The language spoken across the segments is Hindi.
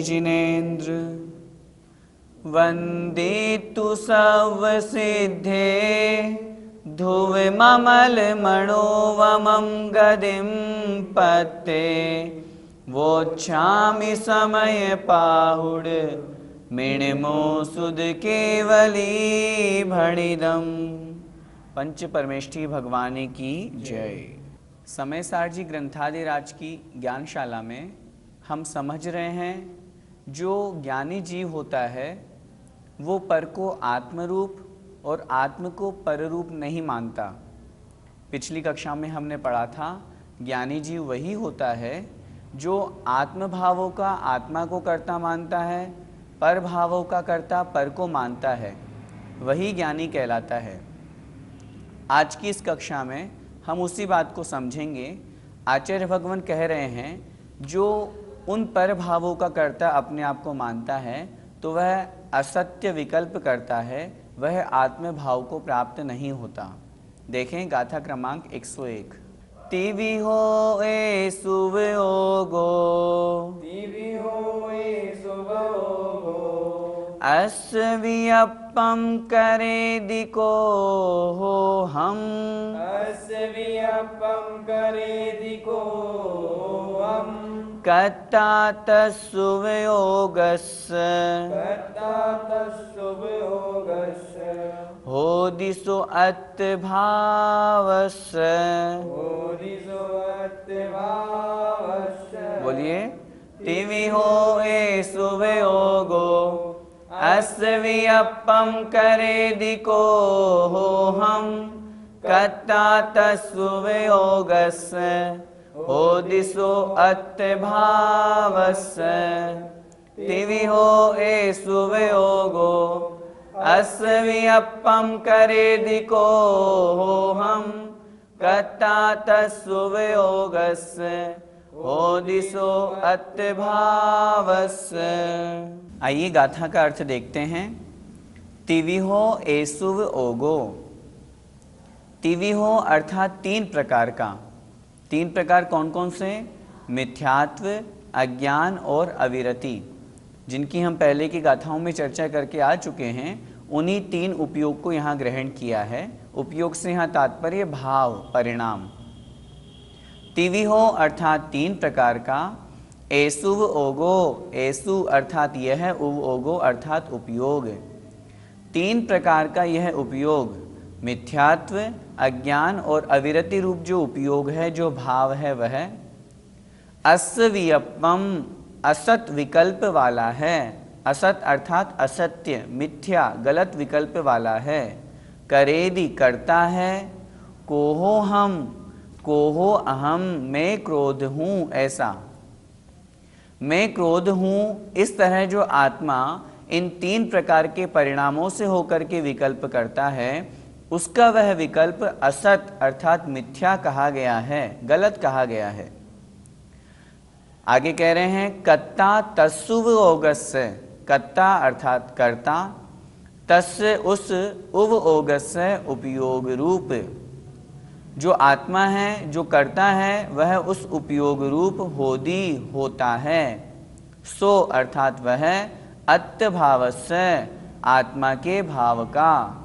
जिनेन्द्र वन्दे तु सर्वसिद्धे धुविममलमणोवमं गदिं पत्ते वोच्छामि समयपाहुड मिणमो सुध केवली भणिदम। पंच परमेष्ठी भगवान की जय। समय सार जी ग्रंथादिराज की ज्ञानशाला में हम समझ रहे हैं जो ज्ञानी जीव होता है वो पर को आत्मरूप और आत्म को पररूप नहीं मानता। पिछली कक्षा में हमने पढ़ा था ज्ञानी जीव वही होता है जो आत्म भावों का आत्मा को कर्ता मानता है, पर भावों का कर्ता पर को मानता है, वही ज्ञानी कहलाता है। आज की इस कक्षा में हम उसी बात को समझेंगे। आचार्य भगवान कह रहे हैं जो उन पर भावों का कर्ता अपने आप को मानता है तो वह असत्य विकल्प करता है, वह आत्म भाव को प्राप्त नहीं होता। देखें गाथा क्रमांक 101। तिवि हो ए सुवयोगो, तिवि हो ए सुवयोगो, अस्वियप्पम करे दिको हो हम, अस्वियप्पम करे दिको हम, कर्ता तस्सुवयोगस्य, कर्ता तस्सुवयोगस्य, होदिसो अत्यभावस्य, होदिसो अत्यभावस्य। बोलिए तिवि हो ए सुवयोगो, अस्वियप्पम करे दिको हो हम, कर्ता तस्सुवयोगस्य, होदिसो अत्यभावस्य। तिवि हो ए सुवयोगो, अस्वियप्पम करे दिको हो हम, कर्ता तस्सुवयोगस्य, होदिसो अत्यभावस्य। आइए गाथा का अर्थ देखते हैं। तिवि हो एसुव ओगो। तिवि हो अर्थात तीन प्रकार का। तीन प्रकार कौन कौन से? मिथ्यात्व, अज्ञान और अविरति, जिनकी हम पहले की गाथाओं में चर्चा करके आ चुके हैं। उन्हीं तीन उपयोग को यहाँ ग्रहण किया है। उपयोग से यहाँ तात्पर्य भाव, परिणाम। तिवि हो अर्थात तीन प्रकार का। एसुव ओगो, एसु अर्थात यह, उव ओगो अर्थात उपयोग। तीन प्रकार का यह उपयोग, मिथ्यात्व, अज्ञान और अविरति रूप जो उपयोग है, जो भाव है, वह अस्वियप्पम असत विकल्प वाला है। असत अर्थात असत्य, मिथ्या, गलत विकल्प वाला है। करेदि करता है। कोहो हम, कोहो अहम, मैं क्रोध हूँ, ऐसा। मैं क्रोध हूँ, इस तरह जो आत्मा इन तीन प्रकार के परिणामों से होकर के विकल्प करता है, उसका वह विकल्प असत अर्थात मिथ्या कहा गया है, गलत कहा गया है। आगे कह रहे हैं कत्ता तस्सुव ओगस्य। कत्ता अर्थात कर्ता, तस्य उस, उव ओगस्य उपयोग रूप। जो आत्मा है, जो करता है, वह उस उपयोग रूप होदी होता है। सो अर्थात वह, अत्यभावस्य आत्मा के भाव का,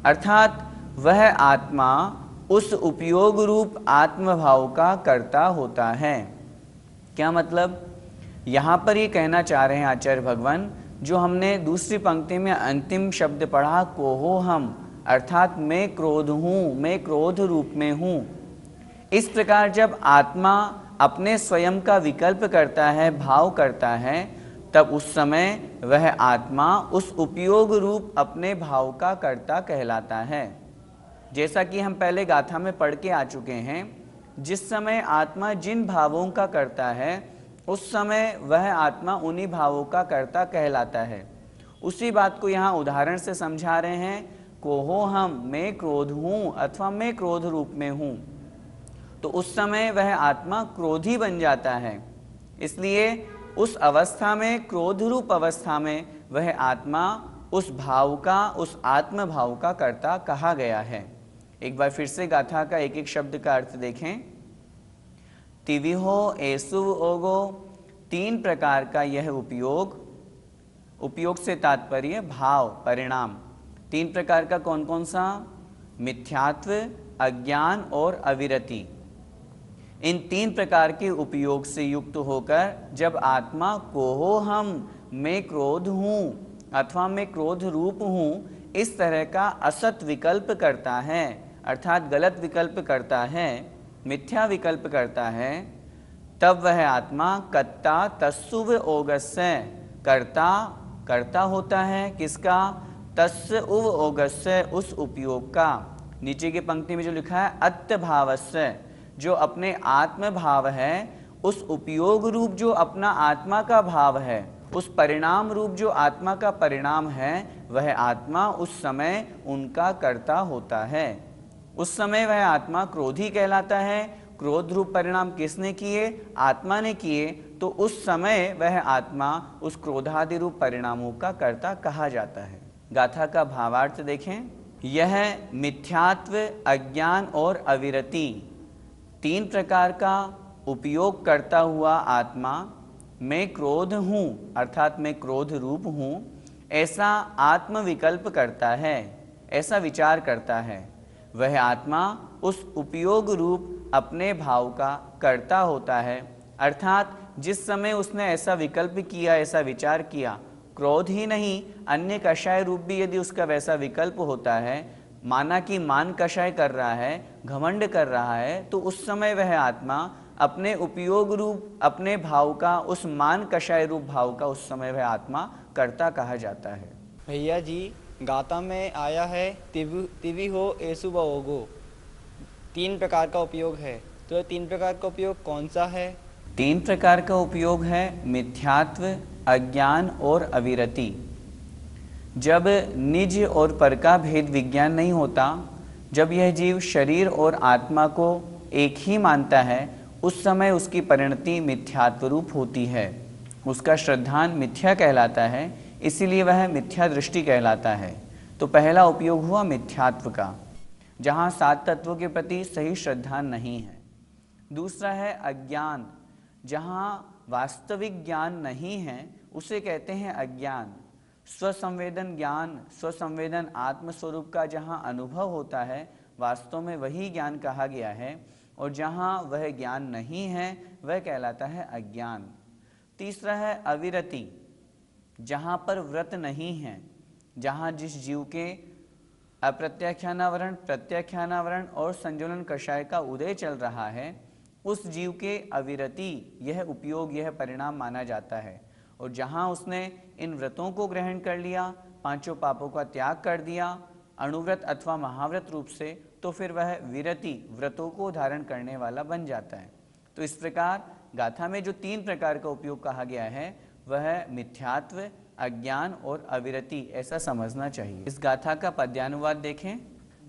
अर्थात वह आत्मा उस उपयोग रूप आत्मभाव का कर्ता होता है। क्या मतलब? यहाँ पर ये कहना चाह रहे हैं आचार्य भगवान, जो हमने दूसरी पंक्ति में अंतिम शब्द पढ़ा कोहो हम, अर्थात मैं क्रोध हूँ, मैं क्रोध रूप में हूँ। इस प्रकार जब आत्मा अपने स्वयं का विकल्प करता है, भाव करता है, तब उस समय वह आत्मा उस उपयोग रूप अपने भाव का कर्ता कहलाता है। जैसा कि हम पहले गाथा में पढ़ के आ चुके हैं, जिस समय आत्मा जिन भावों का करता है, उस समय वह आत्मा उन्हीं भावों का कर्ता कहलाता है। उसी बात को यहाँ उदाहरण से समझा रहे हैं। कोहो हम, मैं क्रोध हूँ अथवा मैं क्रोध रूप में हूँ, तो उस समय वह आत्मा क्रोधी बन जाता है। इसलिए उस अवस्था में, क्रोध रूप अवस्था में, वह आत्मा उस भाव का, उस आत्म भाव का कर्ता कहा गया है। एक बार फिर से गाथा का एक एक शब्द का अर्थ देखें। तिवि हो एसुव ओगो, तीन प्रकार का यह उपयोग, उपयोग से तात्पर्य भाव, परिणाम। तीन प्रकार का कौन कौन सा? मिथ्यात्व, अज्ञान और अविरति। इन तीन प्रकार के उपयोग से युक्त होकर जब आत्मा कोहोहम, मैं क्रोध हूँ अथवा मैं क्रोध रूप हूँ, इस तरह का असत विकल्प करता है, अर्थात गलत विकल्प करता है, मिथ्या विकल्प करता है, तब वह आत्मा कर्ता तस्सुव ओगस्य, कर्ता होता है। किसका? तस्य उव ओगस्य, उस उपयोग का। नीचे की पंक्ति में जो लिखा है अत्य भावस्य, जो अपने आत्म भाव है, उस उपयोग रूप जो अपना आत्मा का भाव है, उस परिणाम रूप जो आत्मा का परिणाम है, वह आत्मा उस समय उनका कर्ता होता है। उस समय वह आत्मा क्रोधी कहलाता है। क्रोध रूप परिणाम किसने किए? आत्मा ने किए। तो उस समय वह आत्मा उस क्रोधादि रूप परिणामों का कर्ता कहा जाता है। गाथा का भावार्थ देखें। यह मिथ्यात्व, अज्ञान और अविरति तीन प्रकार का उपयोग करता हुआ आत्मा मैं क्रोध हूँ, अर्थात मैं क्रोध रूप हूँ, ऐसा आत्मविकल्प करता है, ऐसा विचार करता है। वह आत्मा उस उपयोग रूप अपने भाव का कर्ता होता है, अर्थात जिस समय उसने ऐसा विकल्प किया, ऐसा विचार किया, क्रोध ही नहीं अन्य कषाय रूप भी यदि उसका वैसा विकल्प होता है, माना कि मान कषाय कर रहा है, घमंड कर रहा है, तो उस समय वह आत्मा अपने उपयोग रूप अपने भाव का, उस मान कषाय रूप भाव का, उस समय वह आत्मा कर्ता कहा जाता है। भैया जी, गाथा में आया है तिवि हो एसु ओगो, तीन प्रकार का उपयोग है, तो यह तीन प्रकार का उपयोग कौन सा है? तीन प्रकार का उपयोग है मिथ्यात्व, अज्ञान और अविरति। जब निज और पर का भेद विज्ञान नहीं होता, जब यह जीव शरीर और आत्मा को एक ही मानता है, उस समय उसकी परिणति मिथ्यात्व रूप होती है। उसका श्रद्धान मिथ्या कहलाता है, इसीलिए वह मिथ्या दृष्टि कहलाता है। तो पहला उपयोग हुआ मिथ्यात्व का, जहाँ सात तत्वों के प्रति सही श्रद्धान नहीं है। दूसरा है अज्ञान, जहाँ वास्तविक ज्ञान नहीं है, उसे कहते हैं अज्ञान। स्वसंवेदन ज्ञान, स्वसंवेदन आत्मस्वरूप का जहाँ अनुभव होता है, वास्तव में वही ज्ञान कहा गया है, और जहाँ वह ज्ञान नहीं है, वह कहलाता है अज्ञान। तीसरा है अविरति, जहाँ पर व्रत नहीं है, जहाँ जिस जीव के अप्रत्याख्यानावरण, प्रत्याख्यानावरण और संजुलन कषाय का उदय चल रहा है, उस जीव के अविरति यह उपयोग, यह परिणाम माना जाता है। और जहाँ उसने इन व्रतों को ग्रहण कर लिया, पांचों पापों का त्याग कर दिया अणुव्रत अथवा महाव्रत रूप से, तो फिर वह विरति, व्रतों को धारण करने वाला बन जाता है। तो इस प्रकार गाथा में जो तीन प्रकार का उपयोग कहा गया है, वह मिथ्यात्व, अज्ञान और अविरति, ऐसा समझना चाहिए। इस गाथा का पद्यानुवाद देखें।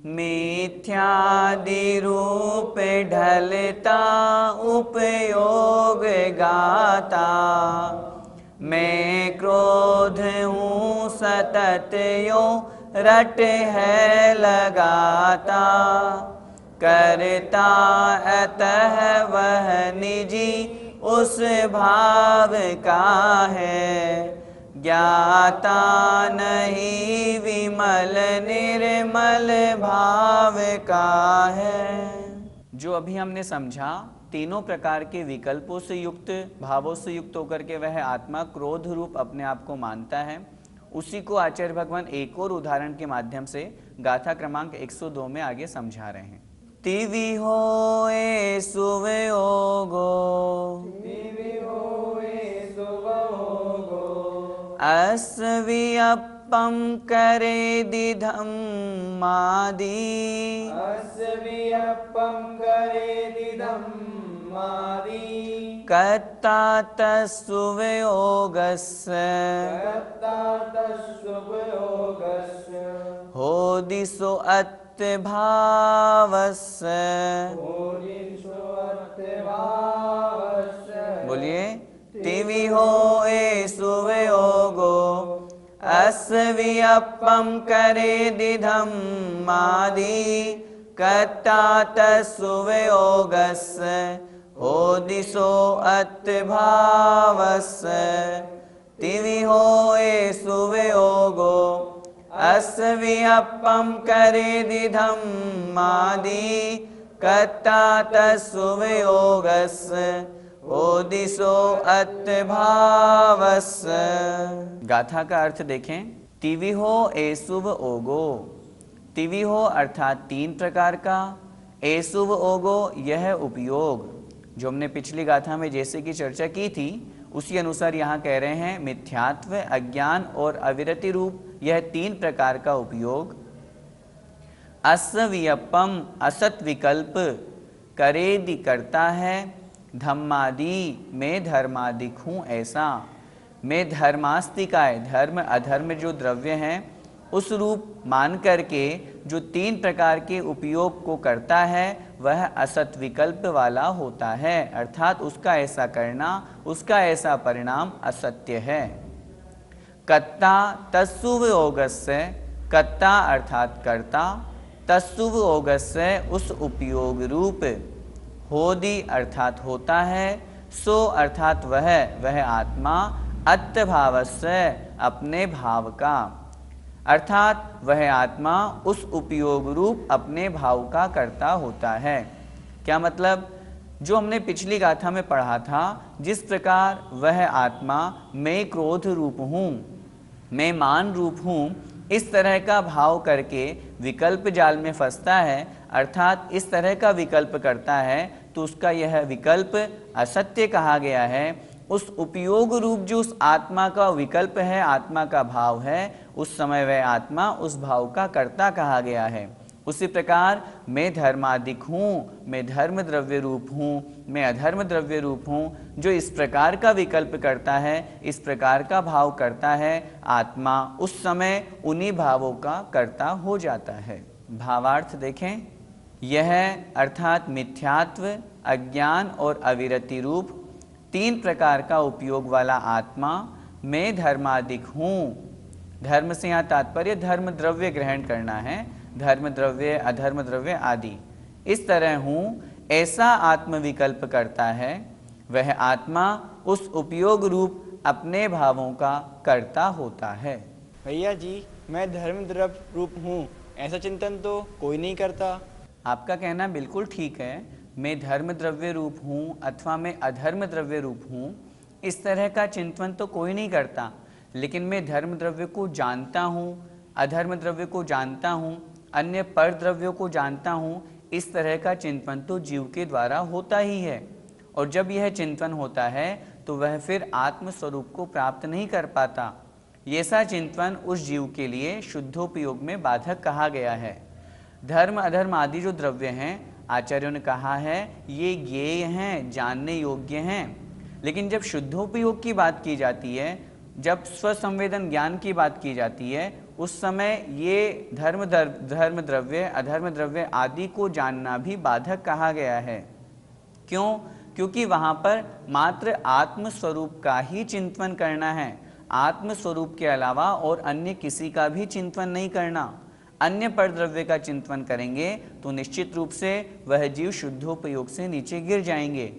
मिथ्यादि रूप ढलता उपयोग गाता, मैं क्रोध हूँ सतत यो रट है लगाता, करता अतः वह निजी उस भाव का है, ज्ञाता नहीं विमल निर्मल भाव का है। जो अभी हमने समझा, तीनों प्रकार के विकल्पों से युक्त, भावों से युक्त होकर के वह आत्मा क्रोध रूप अपने आप को मानता है, उसी को आचार्य भगवान एक और उदाहरण के माध्यम से गाथा क्रमांक 102 में आगे समझा रहे हैं। तिवि होए सुवे ओगो, अस्वियप्पम करे दिधम मादी, कर्ता तस्सुवे ओगस्य, हो दिशो अत्य भावस्य। बोलिए। तिवि होए सुवे ओगो, अस्वियप्पम करे दिधम मादी, कर्ता तस्सुवे ओगस्य, हो दिशो अत्यभावस्य तिवि होए सुवियोगो अस्य वियप्पम करेदि धम्मादि कर्ता तत्सुवियोगस्य ओदिशो अत्यभावस्य। गाथा का अर्थ देखें। तिविहो एसुव ओगो। तिविहो अर्थात तीन प्रकार का, एसुव ओगो यह उपयोग। जो हमने पिछली गाथा में जैसे की चर्चा की थी उसी अनुसार यहाँ कह रहे हैं मिथ्यात्व, अज्ञान और अविरति रूप यह तीन प्रकार का उपयोग। असवियपम असत विकल्प करेदि करता है, धम्मादि में धर्मादिक हूँ ऐसा, में धर्मास्तिकाय धर्म अधर्म जो द्रव्य हैं उस रूप मान करके जो तीन प्रकार के उपयोग को करता है वह असत विकल्प वाला होता है, अर्थात उसका ऐसा करना, उसका ऐसा परिणाम असत्य है। कर्ता तत्सुवियोगस्य, कर्ता अर्थात कर्ता, तत्सुवियोगस्य उस उपयोग रूप, होदि अर्थात होता है, सो अर्थात वह आत्मा, अत्यभावस्य अपने भाव का, अर्थात वह आत्मा उस उपयोग रूप अपने भाव का कर्ता होता है। क्या मतलब? जो हमने पिछली गाथा में पढ़ा था, जिस प्रकार वह आत्मा मैं क्रोध रूप हूँ, मैं मान रूप हूँ, इस तरह का भाव करके विकल्प जाल में फंसता है, अर्थात इस तरह का विकल्प करता है, तो उसका यह विकल्प असत्य कहा गया है। उस उपयोग रूप जो उस आत्मा का विकल्प है, आत्मा का भाव है, उस समय वह आत्मा उस भाव का कर्ता कहा गया है। उसी प्रकार मैं धर्मादिक हूँ, मैं धर्म द्रव्य रूप हूँ, मैं अधर्म द्रव्य रूप हूँ, जो इस प्रकार का विकल्प करता है, इस प्रकार का भाव करता है, आत्मा उस समय उन्हीं भावों का कर्ता हो जाता है। भावार्थ देखें। यह अर्थात मिथ्यात्व, अज्ञान और अविरति रूप तीन प्रकार का उपयोग वाला आत्मा मैं धर्मादिक हूँ। धर्म से यहाँ तात्पर्य धर्म द्रव्य ग्रहण करना है, धर्म द्रव्य, अधर्म द्रव्य आदि। इस तरह हूँ ऐसा आत्मविकल्प करता है, वह आत्मा उस उपयोग रूप अपने भावों का कर्ता होता है। भैया जी, मैं धर्म द्रव्य रूप हूँ ऐसा चिंतन तो कोई नहीं करता। आपका कहना बिल्कुल ठीक है। मैं धर्म द्रव्य रूप हूँ अथवा मैं अधर्म द्रव्य रूप हूँ, इस तरह का चिंतन तो कोई नहीं करता। लेकिन मैं धर्म द्रव्य को जानता हूँ, अधर्म द्रव्य को जानता हूँ, अन्य पर द्रव्यों को जानता हूँ, इस तरह का चिंतन तो जीव के द्वारा होता ही है। और जब यह चिंतन होता है तो वह फिर आत्मस्वरूप को प्राप्त नहीं कर पाता। ये सा चिंतन उस जीव के लिए शुद्धोपयोग में बाधक कहा गया है। धर्म अधर्म आदि जो द्रव्य हैं, आचार्यों ने कहा है ये ज्ञेय हैं, जानने योग्य हैं। लेकिन जब शुद्धोपयोग की बात की जाती है, जब स्वसंवेदन ज्ञान की बात की जाती है, उस समय ये धर्म द्रव्य, अधर्म द्रव्य आदि को जानना भी बाधक कहा गया है। क्यों? क्योंकि वहाँ पर मात्र आत्मस्वरूप का ही चिंतन करना है, आत्मस्वरूप के अलावा और अन्य किसी का भी चिंतन नहीं करना। अन्य पर द्रव्य का चिंतन करेंगे तो निश्चित रूप से वह जीव शुद्धोपयोग से नीचे गिर जाएंगे।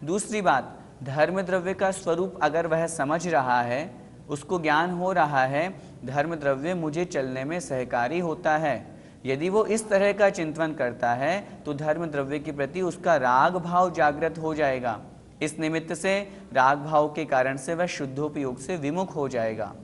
दूसरी बात, धर्म द्रव्य का स्वरूप अगर वह समझ रहा है, उसको ज्ञान हो रहा है, धर्म द्रव्य मुझे चलने में सहकारी होता है, यदि वो इस तरह का चिंतन करता है तो धर्म द्रव्य के प्रति उसका राग भाव जागृत हो जाएगा। इस निमित्त से राग भाव के कारण से वह शुद्धोपयोग से विमुख हो जाएगा।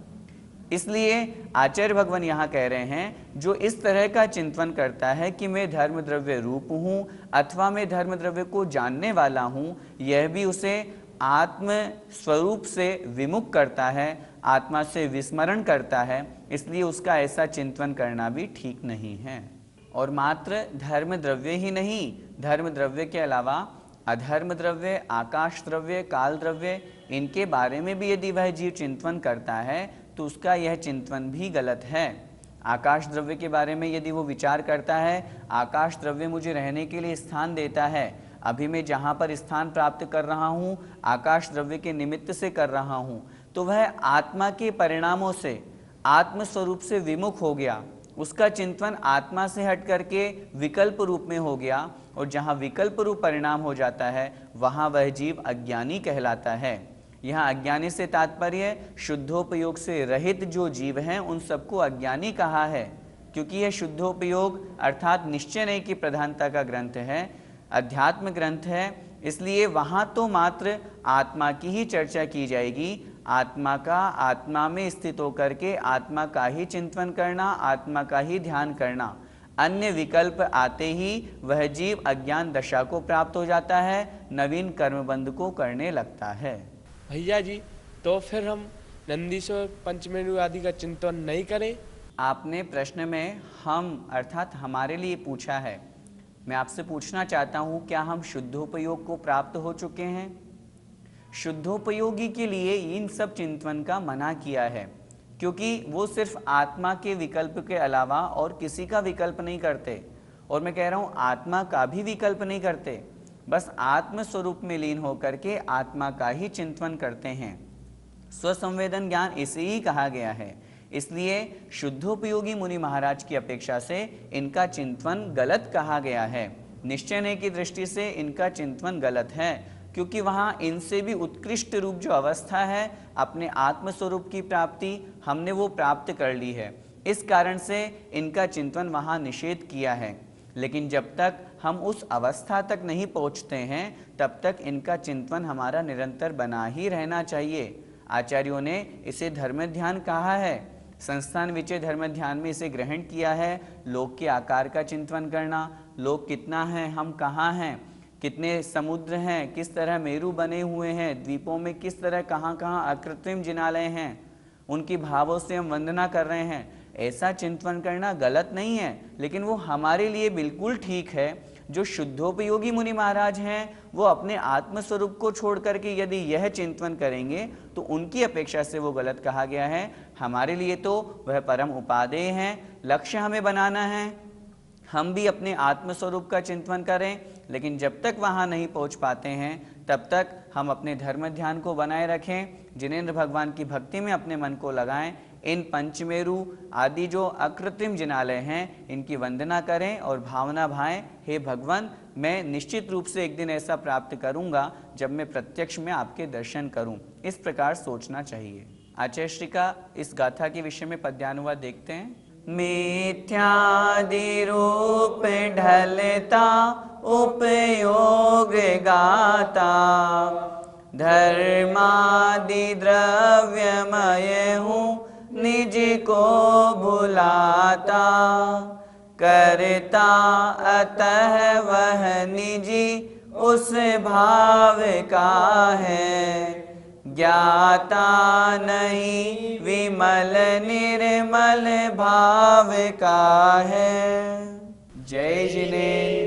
इसलिए आचार्य भगवान यहाँ कह रहे हैं जो इस तरह का चिंतन करता है कि मैं धर्म द्रव्य रूप हूँ अथवा मैं धर्म द्रव्य को जानने वाला हूँ, यह भी उसे आत्म स्वरूप से विमुख करता है, आत्मा से विस्मरण करता है। इसलिए उसका ऐसा चिंतन करना भी ठीक नहीं है। और मात्र धर्म द्रव्य ही नहीं, धर्म द्रव्य के अलावा अधर्म द्रव्य, आकाश द्रव्य, काल द्रव्य, इनके बारे में भी यदि वह जीव चिंतन करता है तो उसका यह चिंतन भी गलत है। आकाश द्रव्य के बारे में यदि वो विचार करता है, आकाश द्रव्य मुझे रहने के लिए स्थान देता है, अभी मैं जहाँ पर स्थान प्राप्त कर रहा हूँ आकाश द्रव्य के निमित्त से कर रहा हूँ, तो वह आत्मा के परिणामों से, आत्मस्वरूप से विमुख हो गया। उसका चिंतन आत्मा से हट करके विकल्प रूप में हो गया, और जहाँ विकल्प रूप परिणाम हो जाता है वहाँ वह जीव अज्ञानी कहलाता है। यहाँ अज्ञानी से तात्पर्य शुद्धोपयोग से रहित जो जीव हैं उन सबको अज्ञानी कहा है, क्योंकि यह शुद्धोपयोग अर्थात निश्चय नहीं की प्रधानता का ग्रंथ है, अध्यात्म ग्रंथ है। इसलिए वहाँ तो मात्र आत्मा की ही चर्चा की जाएगी, आत्मा का आत्मा में स्थित होकर के आत्मा का ही चिंतन करना, आत्मा का ही ध्यान करना। अन्य विकल्प आते ही वह जीव अज्ञान दशा को प्राप्त हो जाता है, नवीन कर्मबंध को करने लगता है। भैया जी, तो फिर हम नंदीश्वर पंचमेरु आदि का चिंतन नहीं करें? आपने प्रश्न में हम अर्थात हमारे लिए पूछा है। मैं आपसे पूछना चाहता हूँ, क्या हम शुद्धोपयोग को प्राप्त हो चुके हैं? शुद्धोपयोगी के लिए इन सब चिंतन का मना किया है, क्योंकि वो सिर्फ आत्मा के विकल्प के अलावा और किसी का विकल्प नहीं करते। और मैं कह रहा हूँ आत्मा का भी विकल्प नहीं करते, बस आत्म स्वरूप में लीन होकर के आत्मा का ही चिंतन करते हैं। स्वसंवेदन ज्ञान इसे ही कहा गया है। इसलिए शुद्धोपयोगी मुनि महाराज की अपेक्षा से इनका चिंतन गलत कहा गया है। निश्चय की दृष्टि से इनका चिंतन गलत है, क्योंकि वहाँ इनसे भी उत्कृष्ट रूप जो अवस्था है अपने आत्मस्वरूप की प्राप्ति, हमने वो प्राप्त कर ली है। इस कारण से इनका चिंतन वहाँ निषेध किया है। लेकिन जब तक हम उस अवस्था तक नहीं पहुँचते हैं तब तक इनका चिंतन हमारा निरंतर बना ही रहना चाहिए। आचार्यों ने इसे धर्म ध्यान कहा है, संस्थान विचय धर्म ध्यान में इसे ग्रहण किया है। लोक के आकार का चिंतन करना, लोक कितना है, हम कहाँ हैं, कितने समुद्र हैं, किस तरह मेरू बने हुए हैं, द्वीपों में किस तरह कहाँ कहाँ अकृत्रिम जिनालय हैं, उनकी भावों से हम वंदना कर रहे हैं, ऐसा चिंतन करना गलत नहीं है, लेकिन वो हमारे लिए बिल्कुल ठीक है। जो शुद्धोपयोगी मुनि महाराज हैं वो अपने आत्मस्वरूप को छोड़ करके यदि यह चिंतन करेंगे तो उनकी अपेक्षा से वो गलत कहा गया है। हमारे लिए तो वह परम उपादेय हैं, लक्ष्य हमें बनाना है, हम भी अपने आत्मस्वरूप का चिंतन करें। लेकिन जब तक वहाँ नहीं पहुँच पाते हैं तब तक हम अपने धर्म ध्यान को बनाए रखें, जिनेंद्र भगवान की भक्ति में अपने मन को लगाएं, इन पंचमेरु आदि जो अकृत्रिम जिनालय हैं इनकी वंदना करें और भावना भाएं, हे भगवान मैं निश्चित रूप से एक दिन ऐसा प्राप्त करूंगा जब मैं प्रत्यक्ष में आपके दर्शन करूं। इस प्रकार सोचना चाहिए। आचार्य श्री का इस गाथा के विषय में पद्यानुवाद देखते हैं। मिथ्यादि रूप ढलता उपयोग गाता, धर्मादि द्रव्यमय हूँ निज को भुलाता, करता अतः वह निजी उस भाव का है, ज्ञाता नहीं विमल निर्मल भाव का है। जय जिनेंद्र।